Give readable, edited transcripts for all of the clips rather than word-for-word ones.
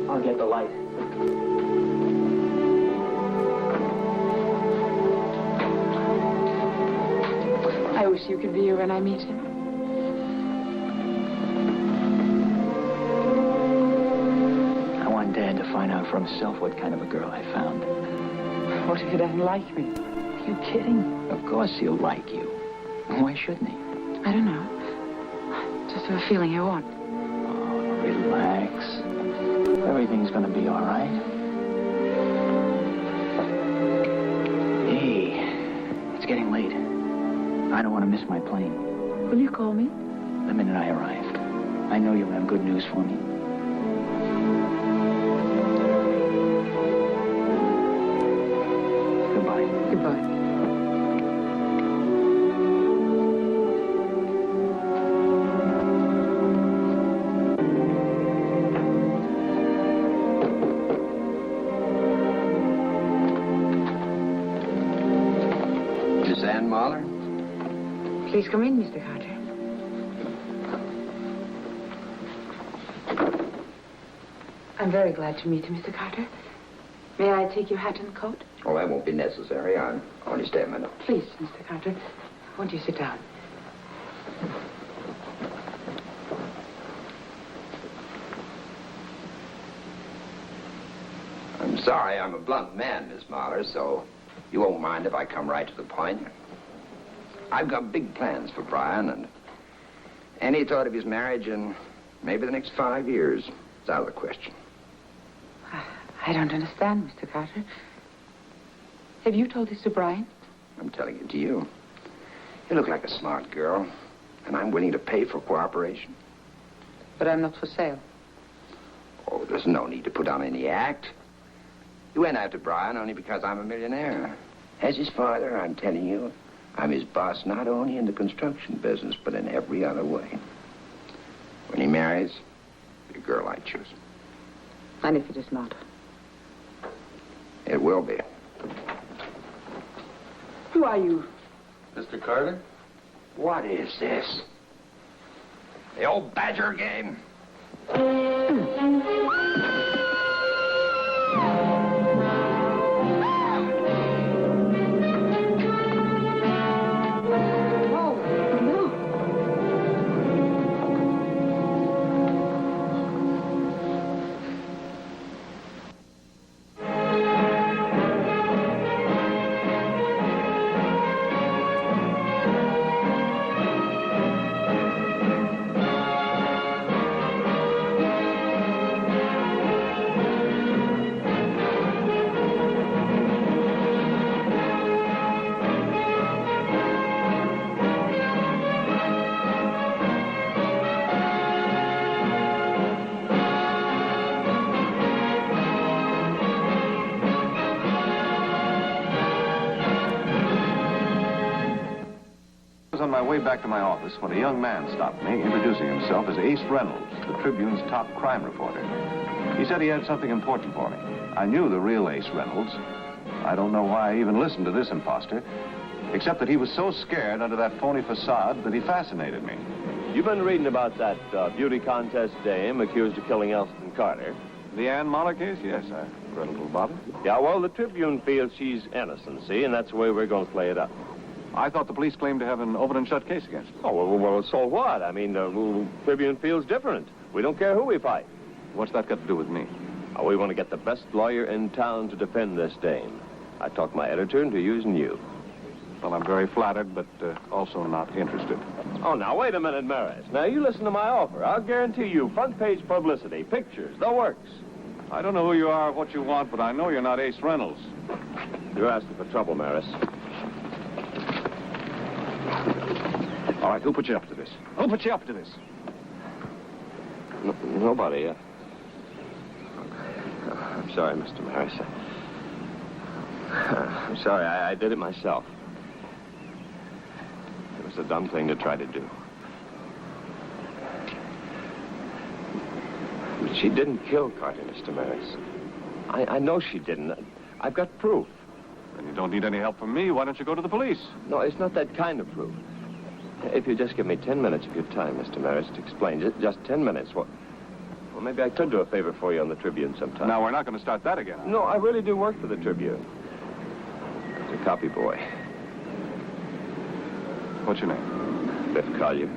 I'll get the light. I wish you could be here when I meet him. I want Dad to find out for himself what kind of a girl I found. What if he doesn't like me? Are you kidding? Of course he'll like you. Why shouldn't he? I don't know. Just have a feeling he won't. Oh, relax. Everything's gonna be all right. Hey, it's getting late. I don't want to miss my plane. Will you call me? The minute I arrive. I know you'll have good news for me. Goodbye. Goodbye. Miss Ann Mahler? Please come in, Mr. Carter. I'm very glad to meet you, Mr. Carter. May I take your hat and coat? Oh, that won't be necessary. I'll only stay a minute. Please, Mr. Carter. Won't you sit down? I'm sorry I'm a blunt man, Miss Mahler, so you won't mind if I come right to the point. I've got big plans for Brian, and any thought of his marriage in maybe the next 5 years is out of the question. I don't understand, Mr. Carter. Have you told this to Brian? I'm telling it to you. You look like a smart girl, and I'm willing to pay for cooperation. But I'm not for sale. Oh, there's no need to put on any act. You went after Brian only because I'm a millionaire. As his father, I'm telling you, I'm his boss not only in the construction business, but in every other way. When he marries, the girl I choose. And if it is not? It will be. Who are you? Mr. Carter? What is this? The old badger game? On my way back to my office when a young man stopped me, introducing himself as Ace Reynolds, the Tribune's top crime reporter. He said he had something important for me. I knew the real Ace Reynolds. I don't know why I even listened to this imposter, except that he was so scared under that phony facade that he fascinated me. You've been reading about that beauty contest dame accused of killing Elston Carter. The Ann Mahler case? Yes, I read a little about it. Yeah, well, the Tribune feels she's innocent, see, and that's the way we're going to play it up. I thought the police claimed to have an open and shut case against her. Oh, well, so what? I mean, the Tribune feels different. We don't care who we fight. What's that got to do with me? Oh, we want to get the best lawyer in town to defend this dame. I talked my editor into using you. Well, I'm very flattered, but also not interested. Oh, now, wait a minute, Maris. Now, you listen to my offer. I'll guarantee you front-page publicity, pictures, the works. I don't know who you are or what you want, but I know you're not Ace Reynolds. You're asking for trouble, Maris. All right, who put you up to this? Who put you up to this? Nobody. I'm sorry, Mr. Maris. I'm sorry. I did it myself. It was a dumb thing to try to do. But she didn't kill Carter, Mr. Maris. I know she didn't. I've got proof. Then you don't need any help from me. Why don't you go to the police? No, it's not that kind of proof. If you just give me 10 minutes of your time, Mr. Maris, to explain, just 10 minutes, well, maybe I could do a favor for you on the Tribune sometime. Now, we're not going to start that again. No, I really do work for the Tribune. As a copy boy. What's your name? Biff Collier.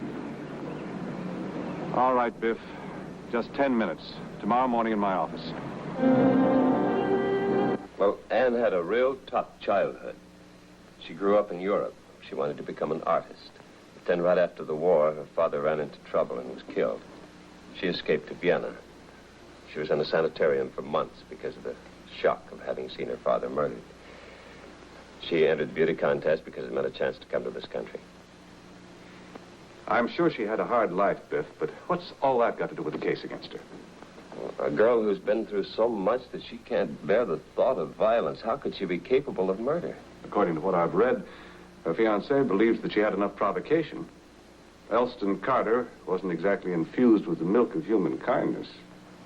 All right, Biff. Just 10 minutes. Tomorrow morning in my office. Well, Anne had a real tough childhood. She grew up in Europe. She wanted to become an artist. But then right after the war, her father ran into trouble and was killed. She escaped to Vienna. She was in a sanitarium for months because of the shock of having seen her father murdered. She entered the beauty contest because it meant a chance to come to this country. I'm sure she had a hard life, Biff, but what's all that got to do with the case against her? A girl who's been through so much that she can't bear the thought of violence, how could she be capable of murder? According to what I've read, her fiancé believes that she had enough provocation. Elston Carter wasn't exactly infused with the milk of human kindness.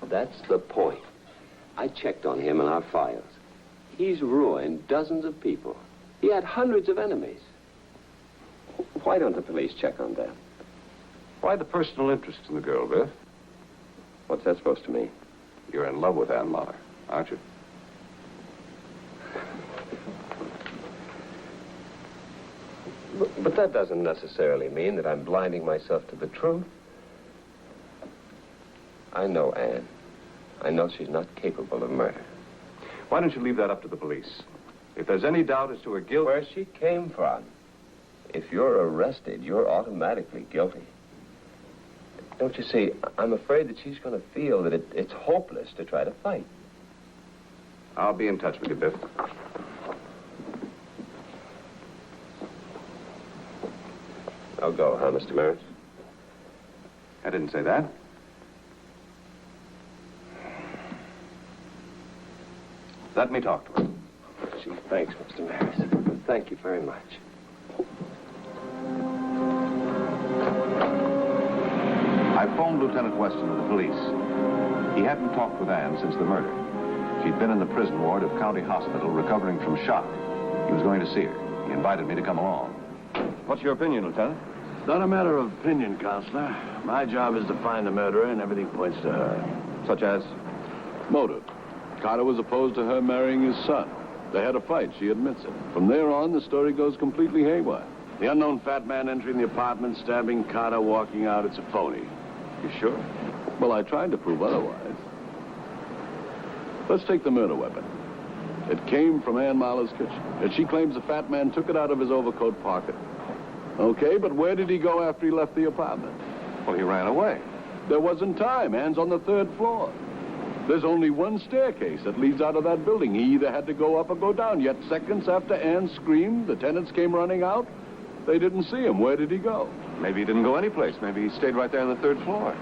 That's the point. I checked on him in our files. He's ruined dozens of people. He had hundreds of enemies. Why don't the police check on that? Why the personal interest in the girl, Biff? What's that supposed to mean? You're in love with Ann Muller, aren't you? But that doesn't necessarily mean that I'm blinding myself to the truth. I know Anne. I know she's not capable of murder. Why don't you leave that up to the police? If there's any doubt as to her guilt... Where she came from. If you're arrested, you're automatically guilty. Don't you see, I'm afraid that she's going to feel that it's hopeless to try to fight. I'll be in touch with you, Biff. I'll go, huh, Mr. Maris? I didn't say that. Let me talk to her. Gee, thanks, Mr. Maris. Thank you very much. I phoned Lieutenant Weston of the police. He hadn't talked with Anne since the murder. She'd been in the prison ward of County Hospital recovering from shock. He was going to see her. He invited me to come along. What's your opinion, Lieutenant? It's not a matter of opinion, Counselor. My job is to find the murderer, and everything points to her. Such as? Motive. Carter was opposed to her marrying his son. They had a fight, she admits it. From there on, the story goes completely haywire. The unknown fat man entering the apartment, stabbing Carter, walking out, it's a phony. You sure? Well, I tried to prove otherwise. Let's take the murder weapon. It came from Ann Mahler's kitchen. Yet she claims the fat man took it out of his overcoat pocket. Okay, but where did he go after he left the apartment? Well, he ran away. There wasn't time. Ann's on the 3rd floor. There's only one staircase that leads out of that building. He either had to go up or go down. Yet seconds after Ann screamed, the tenants came running out. They didn't see him. Where did he go? Maybe he didn't go anyplace. Maybe he stayed right there on the 3rd floor.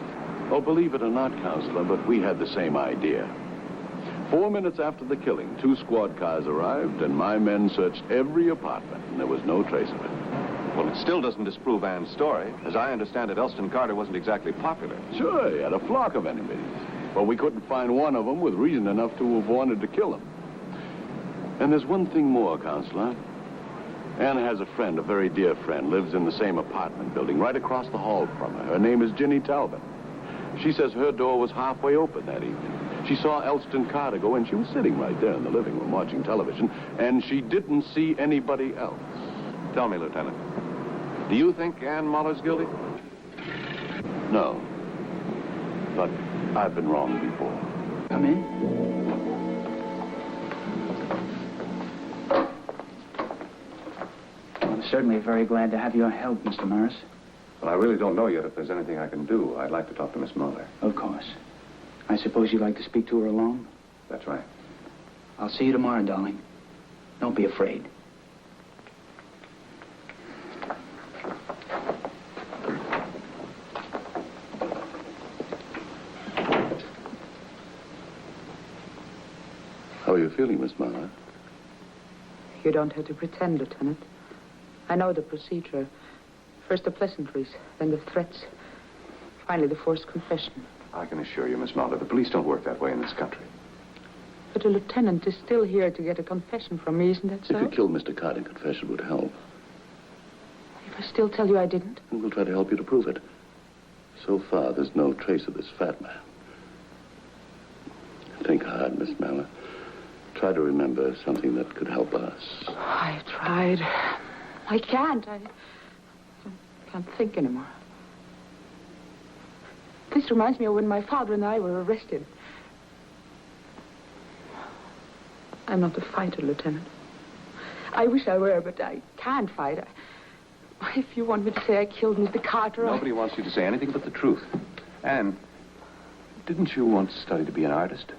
Oh, believe it or not, Counselor, but we had the same idea. 4 minutes after the killing, 2 squad cars arrived, and my men searched every apartment, and there was no trace of it. Well, it still doesn't disprove Ann's story. As I understand it, Elston Carter wasn't exactly popular. Sure, he had a flock of enemies. But we couldn't find one of them with reason enough to have wanted to kill him. And there's one thing more, Counselor. Ann has a friend, a very dear friend, lives in the same apartment building right across the hall from her. Her name is Ginny Talbot. She says her door was halfway open that evening. She saw Elston Carter go in. She was sitting right there in the living room watching television, and she didn't see anybody else. Tell me, Lieutenant, do you think Ann Muller's guilty? No. But I've been wrong before. Come in. I'm certainly very glad to have your help, Mr. Morris. Well, I really don't know yet if there's anything I can do. I'd like to talk to Miss Muller. Of course. I suppose you'd like to speak to her alone? That's right. I'll see you tomorrow, darling. Don't be afraid. How are you feeling, Miss Muller? You don't have to pretend, Lieutenant. I know the procedure. First the pleasantries, then the threats. Finally, the forced confession. I can assure you, Miss Muller, the police don't work that way in this country. But the lieutenant is still here to get a confession from me, isn't that so? If you killed Mr. Carter, confession would help. If I still tell you I didn't? And we'll try to help you to prove it. So far, there's no trace of this fat man. Think hard, Miss Mallard. Try to remember something that could help us. I've tried. I can't. I can't think anymore. This reminds me of when my father and I were arrested. I'm not a fighter, Lieutenant. I wish I were, but I can't fight. If you want me to say I killed Mr. Carter, Nobody wants you to say anything but the truth. Anne, didn't you once study to be an artist?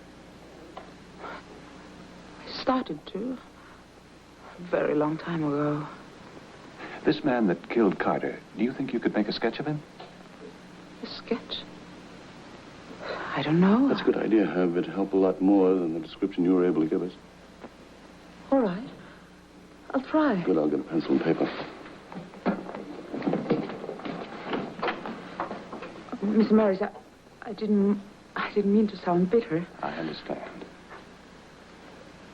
I started to. A very long time ago. This man that killed Carter, do you think you could make a sketch of him? A sketch? I don't know. That's a good idea, Herb. It'd help a lot more than the description you were able to give us. All right. I'll try. Good, I'll get a pencil and paper. Miss Maris, I didn't mean to sound bitter. I understand.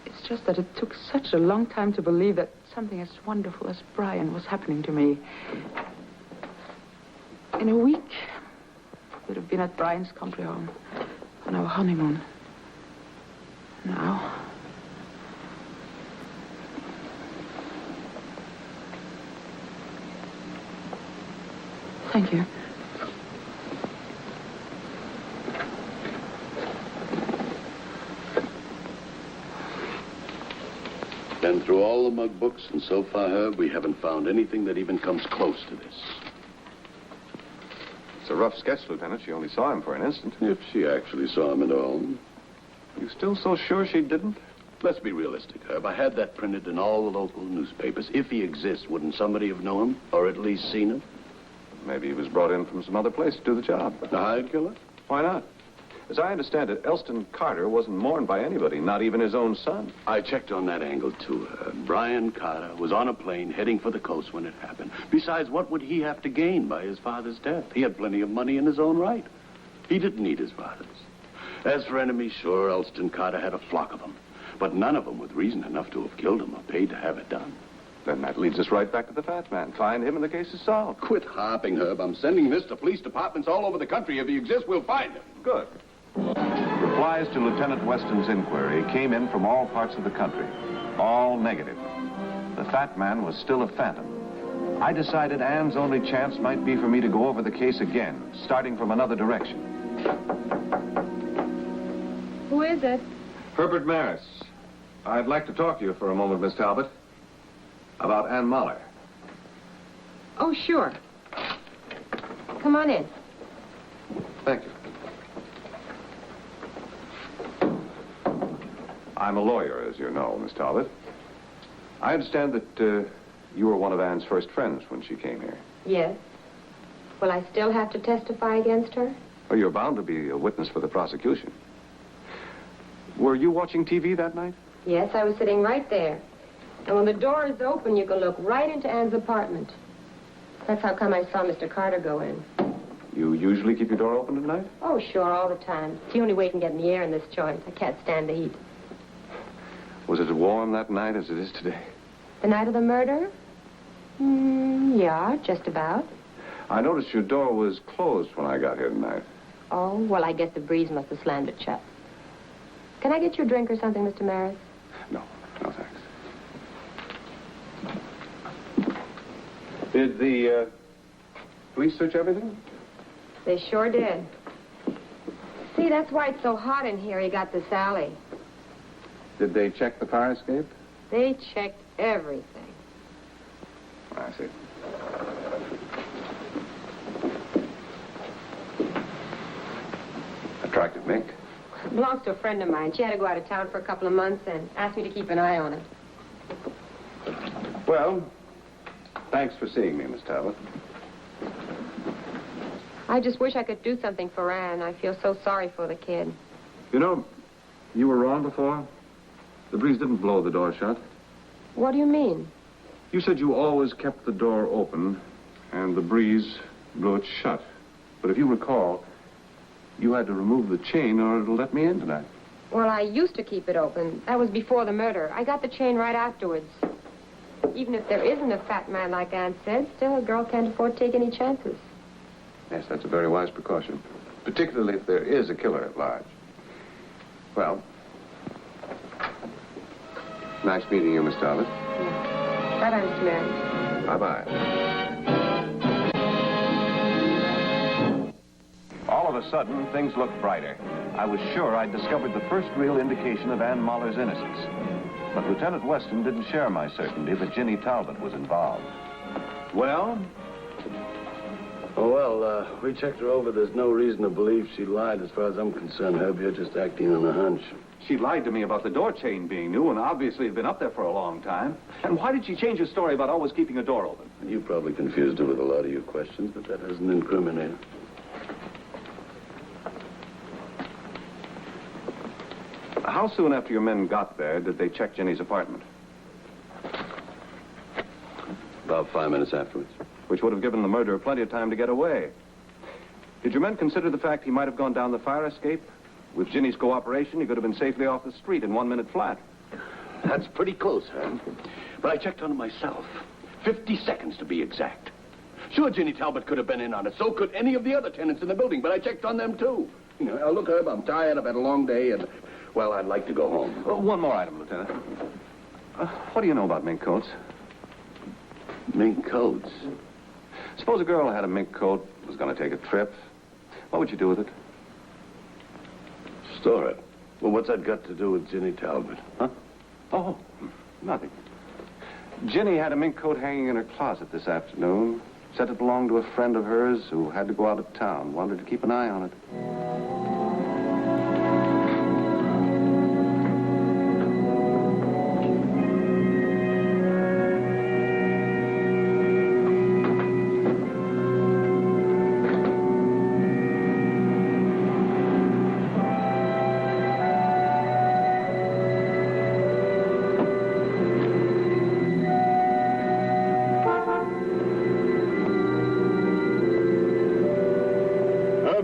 It's just that it took such a long time to believe that something as wonderful as Brian was happening to me. In a week, we'd have been at Brian's country home on our honeymoon. Now... Thank you. Been through all the mug books, and so far, Herb, we haven't found anything that even comes close to this. It's a rough sketch, Lieutenant. She only saw him for an instant. If she actually saw him at all. You still so sure she didn't? Let's be realistic, Herb. I had that printed in all the local newspapers. If he exists, wouldn't somebody have known him, or at least seen him? Maybe he was brought in from some other place to do the job. The hired killer? Why not? As I understand it, Elston Carter wasn't mourned by anybody, not even his own son. I checked on that angle, too, Herb. Brian Carter was on a plane heading for the coast when it happened. Besides, what would he have to gain by his father's death? He had plenty of money in his own right. He didn't need his father's. As for enemies, sure, Elston Carter had a flock of them. But none of them with reason enough to have killed him or paid to have it done. Then that leads us right back to the fat man. Find him and the case is solved. Quit harping, Herb. I'm sending this to police departments all over the country. If he exists, we'll find him. Good. Replies to Lieutenant Weston's inquiry came in from all parts of the country. All negative. The fat man was still a phantom. I decided Anne's only chance might be for me to go over the case again, starting from another direction. Who is it? Herbert Maris. I'd like to talk to you for a moment, Miss Talbot. About Anne Muller. Oh, sure. Come on in. Thank you. I'm a lawyer, as you know, Miss Talbot. I understand that you were one of Anne's first friends when she came here. Yes. Will I still have to testify against her? Well, you're bound to be a witness for the prosecution. Were you watching TV that night? Yes, I was sitting right there. And when the door is open, you can look right into Anne's apartment. That's how come I saw Mr. Carter go in. You usually keep your door open at night? Oh, sure, all the time. It's the only way you can get in the air in this joint. I can't stand the heat. Was it as warm that night as it is today? The night of the murder? Yeah, just about. I noticed your door was closed when I got here tonight. Oh, well, I guess the breeze must have slammed it shut. Can I get you a drink or something, Mr. Maris? No, thanks. Did the police search everything? They sure did. See, that's why it's so hot in here. You got this alley. Did they check the fire escape? They checked everything. I see. Attractive mink? It belongs to a friend of mine. She had to go out of town for a couple of months and asked me to keep an eye on it. Well, thanks for seeing me, Miss Talbot. I just wish I could do something for Anne. I feel so sorry for the kid. You know, you were wrong before. The breeze didn't blow the door shut. What do you mean? You said you always kept the door open, and the breeze blew it shut. But if you recall, you had to remove the chain in order to let me in tonight. Well, I used to keep it open. That was before the murder. I got the chain right afterwards. Even if there isn't a fat man like Aunt said, still a girl can't afford to take any chances. Yes, that's a very wise precaution, particularly if there is a killer at large. Well, nice meeting you, Miss Talbot. Yeah. Bye-bye, Mr. Merritt. Bye-bye. All of a sudden, things looked brighter. I was sure I'd discovered the first real indication of Ann Mahler's innocence. But Lieutenant Weston didn't share my certainty that Ginny Talbot was involved. Well? Oh, well, we checked her over. There's no reason to believe she lied as far as I'm concerned, Herb. You're just acting on a hunch. She lied to me about the door chain being new and obviously had been up there for a long time. And why did she change her story about always keeping a door open? You probably confused her with a lot of your questions, but that doesn't incriminate her. How soon after your men got there did they check Jenny's apartment? About 5 minutes afterwards. Which would have given the murderer plenty of time to get away. Did your men consider the fact he might have gone down the fire escape? With Ginny's cooperation, he could have been safely off the street in 1 minute flat. That's pretty close, Herb. But I checked on it myself. 50 seconds to be exact. Sure, Ginny Talbot could have been in on it. So could any of the other tenants in the building, but I checked on them, too. You know, look, Herb, I'm tired. I've had a long day, and, well, I'd like to go home. One more item, Lieutenant. What do you know about mink coats? Mink coats? Suppose a girl had a mink coat, was going to take a trip. What would you do with it? Store it. Well, what's that got to do with Ginny Talbot? Huh? Oh, nothing. Ginny had a mink coat hanging in her closet this afternoon. Said it belonged to a friend of hers who had to go out of town. Wanted to keep an eye on it.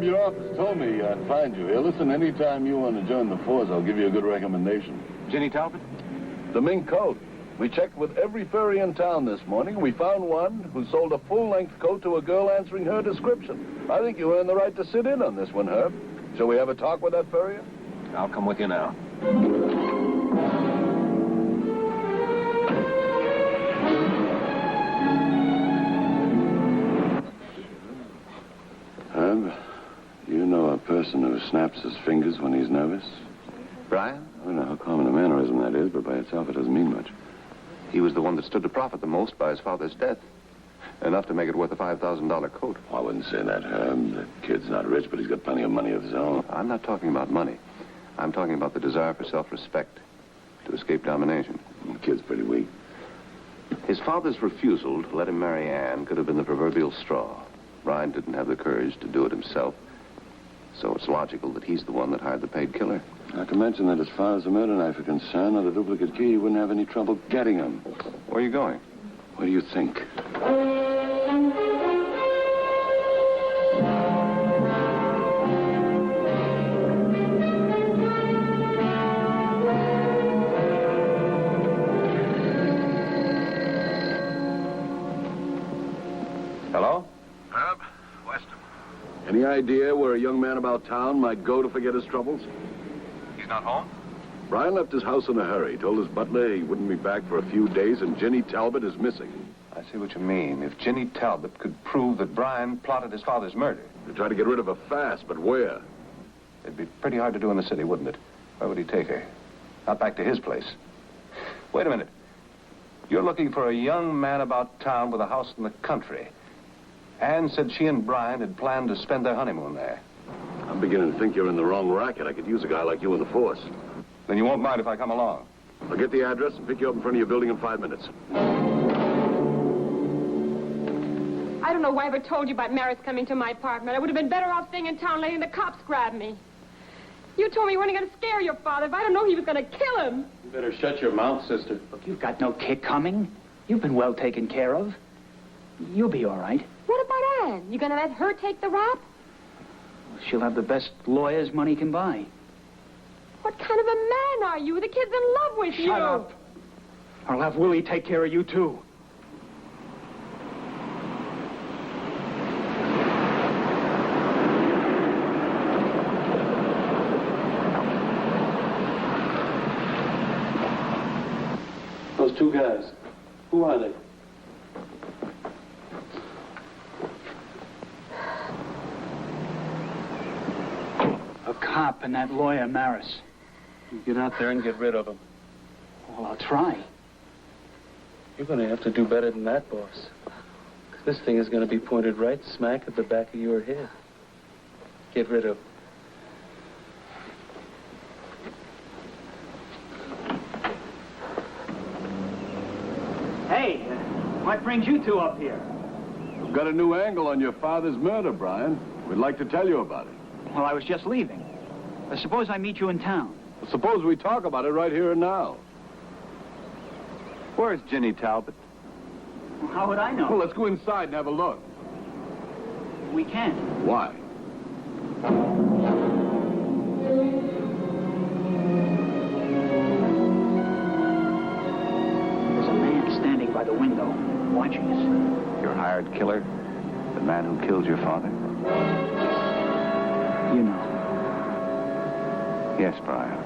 Your office told me I'd find you here. Listen, anytime you want to join the force, I'll give you a good recommendation. Ginny Talbot? The mink coat. We checked with every furry in town this morning. We found one who sold a full-length coat to a girl answering her description. I think you earn the right to sit in on this one, Herb. Shall we have a talk with that furrier? I'll come with you now. Herb, you know a person who snaps his fingers when he's nervous? Brian? I don't know how common a mannerism that is, but by itself it doesn't mean much. He was the one that stood to profit the most by his father's death. Enough to make it worth a $5,000 coat. I wouldn't say that, Herb. The kid's not rich, but he's got plenty of money of his own. I'm not talking about money. I'm talking about the desire for self-respect, to escape domination. The kid's pretty weak. His father's refusal to let him marry Anne could have been the proverbial straw. Brian didn't have the courage to do it himself. So it's logical that he's the one that hired the paid killer. Not to mention that as far as the murder knife is concerned, or the duplicate key, you wouldn't have any trouble getting them. Where are you going? What do you think? Hello? Herb, Weston. Any idea where a young man about town might go to forget his troubles? He's not home? Brian left his house in a hurry. Told his butler he wouldn't be back for a few days, and Ginny Talbot is missing. I see what you mean. If Ginny Talbot could prove that Brian plotted his father's murder. They try to get rid of her fast, but where? It'd be pretty hard to do in the city, wouldn't it? Where would he take her? Not back to his place. Wait a minute. You're looking for a young man about town with a house in the country. Anne said she and Brian had planned to spend their honeymoon there. I'm beginning to think you're in the wrong racket. I could use a guy like you in the force. Then you won't mind if I come along. I'll get the address and pick you up in front of your building in 5 minutes. I don't know why I ever told you about Merritt's coming to my apartment. I would have been better off staying in town letting the cops grab me. You told me you weren't going to scare your father. If I didn't know he was going to kill him. You better shut your mouth, sister. Look, you've got no kick coming. You've been well taken care of. You'll be all right. What about Anne? You going to let her take the rap? She'll have the best lawyers money can buy. What kind of a man are you? The kid's in love with you. Shut up. I'll have Willie take care of you, too. Those two guys, who are they? A cop and that lawyer, Maris. You get out there and get rid of him. Well, I'll try. You're going to have to do better than that, boss. This thing is going to be pointed right smack at the back of your head. Get rid of him. Hey, what brings you two up here? We've got a new angle on your father's murder, Brian. We'd like to tell you about it. Well, I was just leaving. Suppose I meet you in town. Suppose we talk about it right here and now. Where's Ginny Talbot? Well, how would I know? Well, let's go inside and have a look. We can't. Why? There's a man standing by the window, watching us. Your hired killer? The man who killed your father? You know. Yes, Brian.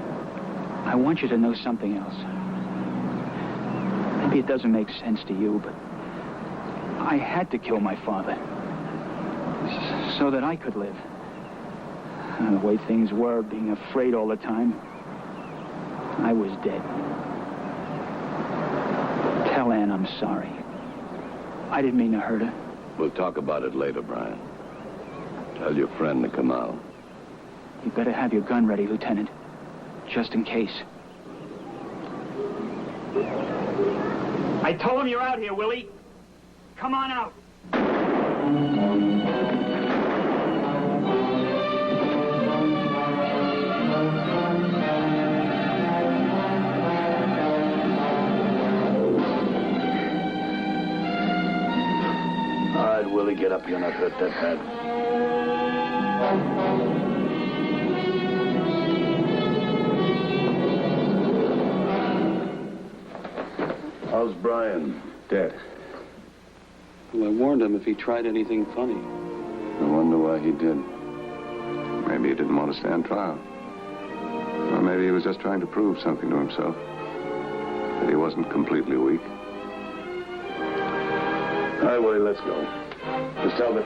I want you to know something else. Maybe it doesn't make sense to you, but I had to kill my father so that I could live. And the way things were, being afraid all the time, I was dead. Tell Ann I'm sorry. I didn't mean to hurt her. We'll talk about it later, Brian. Tell your friend to come out. You better have your gun ready, Lieutenant. Just in case. I told him you're out here, Willie. Come on out. All right, Willie, get up. You're not hurt that bad. How's Brian? Dead. Well, I warned him if he tried anything funny. I wonder why he did. Maybe he didn't want to stand trial. Or maybe he was just trying to prove something to himself. That he wasn't completely weak. All right, Willie, let's go. Miss Talbot.